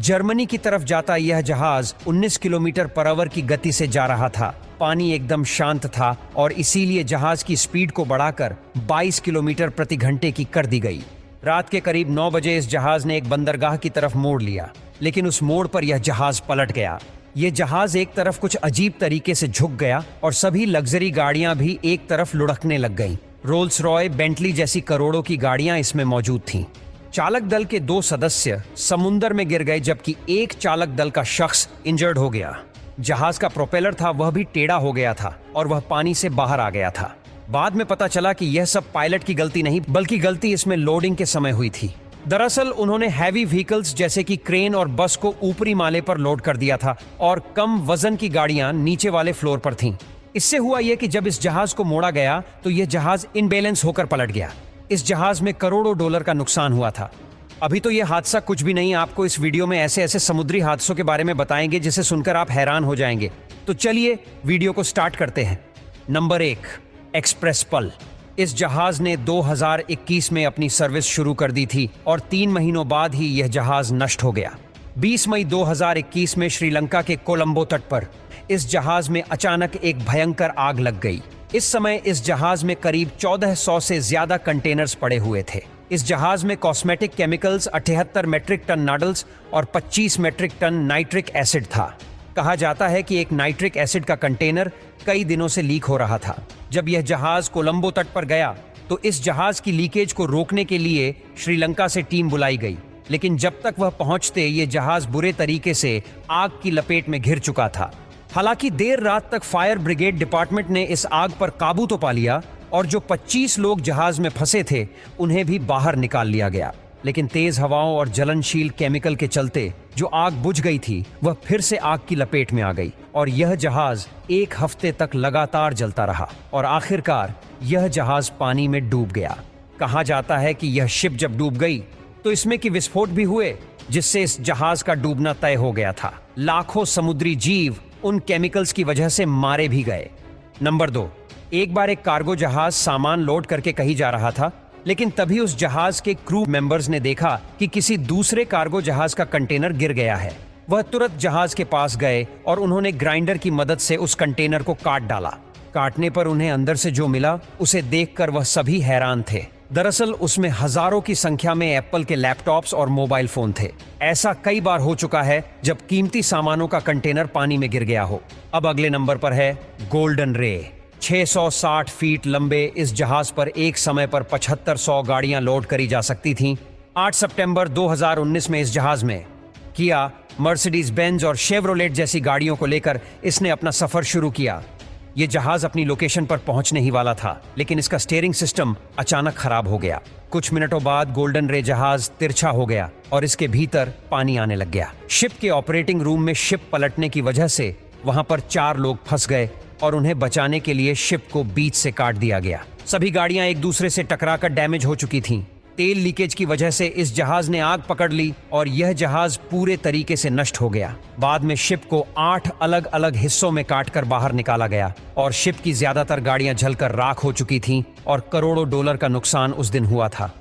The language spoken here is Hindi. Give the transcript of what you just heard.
जर्मनी की तरफ जाता यह जहाज 19 किलोमीटर पर आवर की गति से जा रहा था। पानी एकदम शांत था और इसीलिए जहाज की स्पीड को बढ़ाकर 22 किलोमीटर प्रति घंटे की कर दी गई। रात के करीब 9 बजे इस जहाज ने एक बंदरगाह की तरफ मोड़ लिया, लेकिन उस मोड़ पर यह जहाज पलट गया। यह जहाज एक तरफ कुछ अजीब तरीके से झुक गया और सभी लग्जरी गाड़ियां भी एक तरफ लुढ़कने लग गईं। रोल्स रॉय, बेंटली जैसी करोड़ों की गाड़ियां इसमें मौजूद थीं। चालक दल के 2 सदस्य समुंदर में गिर गए, जबकि एक चालक दल का शख्स इंजर्ड हो गया। जहाज का प्रोपेलर था वह भी टेढ़ा हो गया था और वह पानी से बाहर आ गया था। बाद में पता चला कि यह सब पायलट की गलती नहीं, बल्कि गलती इसमें लोडिंग के समय हुई थी। दरअसल उन्होंने हैवी व्हीकल्स जैसे कि क्रेन और बस को ऊपरी माले पर लोड कर दिया था और कम वजन की गाड़ियां नीचे वाले फ्लोर पर थीं। इससे हुआ यह कि जब इस जहाज को मोड़ा गया तो यह जहाज इनबैलेंस होकर पलट गया। इस जहाज में करोड़ों डॉलर का नुकसान हुआ था। अभी तो यह हादसा कुछ भी नहीं, आपको इस वीडियो में ऐसे ऐसे समुद्री हादसों के बारे में बताएंगे जिसे सुनकर आप हैरान हो जाएंगे। तो चलिए वीडियो को स्टार्ट करते हैं। नंबर 1, एक्सप्रेस पल। इस जहाज ने 2021 में अपनी सर्विस शुरू कर दी थी और 3 महीनों बाद ही यह जहाज नष्ट हो गया। 20 मई 2021 में श्रीलंका के कोलंबो तट पर इस जहाज में अचानक एक भयंकर आग लग गई। इस समय इस जहाज में करीब 1400 से ज्यादा कंटेनर्स पड़े हुए थे। इस जहाज में कॉस्मेटिक केमिकल्स, 78 मेट्रिक टन नॉडल्स और 25 मेट्रिक टन नाइट्रिक एसिड था। कहा जाता है कि एक नाइट्रिक एसिड का कंटेनर कई दिनों से लीक हो रहा था। जब यह जहाज कोलंबो तट पर गया तो इस जहाज की लीकेज को रोकने के लिए श्रीलंका से टीम बुलाई गई, लेकिन जब तक वह पहुंचते ये जहाज बुरे तरीके से आग की लपेट में घिर चुका था। हालांकि देर रात तक फायर ब्रिगेड डिपार्टमेंट ने इस आग पर काबू तो पा लिया और जो 25 लोग जहाज में फंसे थे उन्हें भी बाहर निकाल लिया गया, लेकिन तेज हवाओं और जलनशील केमिकल के चलते जो आग बुझ गई थी वह फिर से आग की लपेट में आ गई और यह जहाज 1 हफ्ते तक लगातार जलता रहा और आखिरकार यह जहाज पानी में डूब गया। कहा जाता है कि यह शिप जब डूब गई तो इसमें की विस्फोट भी हुए, जिससे इस जहाज का डूबना तय हो गया था। लाखों समुद्री जीव उन केमिकल्स की वजह से मारे भी गए। नंबर 2, एक बार एक कार्गो जहाज सामान लोड करके कहीं जा रहा था, लेकिन तभी उस जहाज के क्रू मेंबर्स ने देखा कि किसी दूसरे कार्गो जहाज का कंटेनर गिर गया है। वह तुरंत जहाज के पास गए और उन्होंने ग्राइंडर की मदद से उस कंटेनर को काट डाला। काटने पर उन्हें अंदर से जो मिला उसे देखकर वह सभी हैरान थे। दरअसल उसमें हजारों की संख्या में एप्पल के लैपटॉप्स और मोबाइल फोन थे। ऐसा कई बार हो चुका है जब कीमती सामानों का कंटेनर पानी में गिर गया हो। अब अगले नंबर पर है गोल्डन रे। 660 फीट लंबे इस जहाज पर एक समय पर 7500 गाड़ियां लोड करी जा सकती थीं। 8 सितंबर 2019 में इस जहाज में किया, मर्सिडीज बेंज और शेवरोलेट जैसी गाड़ियों को लेकर इसने अपना सफर शुरू किया। यह जहाज अपनी लोकेशन पर पहुंचने ही वाला था, लेकिन इसका स्टीयरिंग सिस्टम अचानक खराब हो गया। कुछ मिनटों बाद गोल्डन रे जहाज तिरछा हो गया और इसके भीतर पानी आने लग गया। शिप के ऑपरेटिंग रूम में शिप पलटने की वजह से वहां पर 4 लोग फंस गए और उन्हें बचाने के लिए शिप को बीच से काट दिया गया। सभी गाड़ियां एक दूसरे से टकराकर डैमेज हो चुकी थीं। तेल लीकेज की वजह से इस जहाज ने आग पकड़ ली और यह जहाज पूरे तरीके से नष्ट हो गया। बाद में शिप को 8 अलग अलग हिस्सों में काटकर बाहर निकाला गया और शिप की ज्यादातर गाड़ियां जलकर राख हो चुकी थीं और करोड़ों डॉलर का नुकसान उस दिन हुआ था।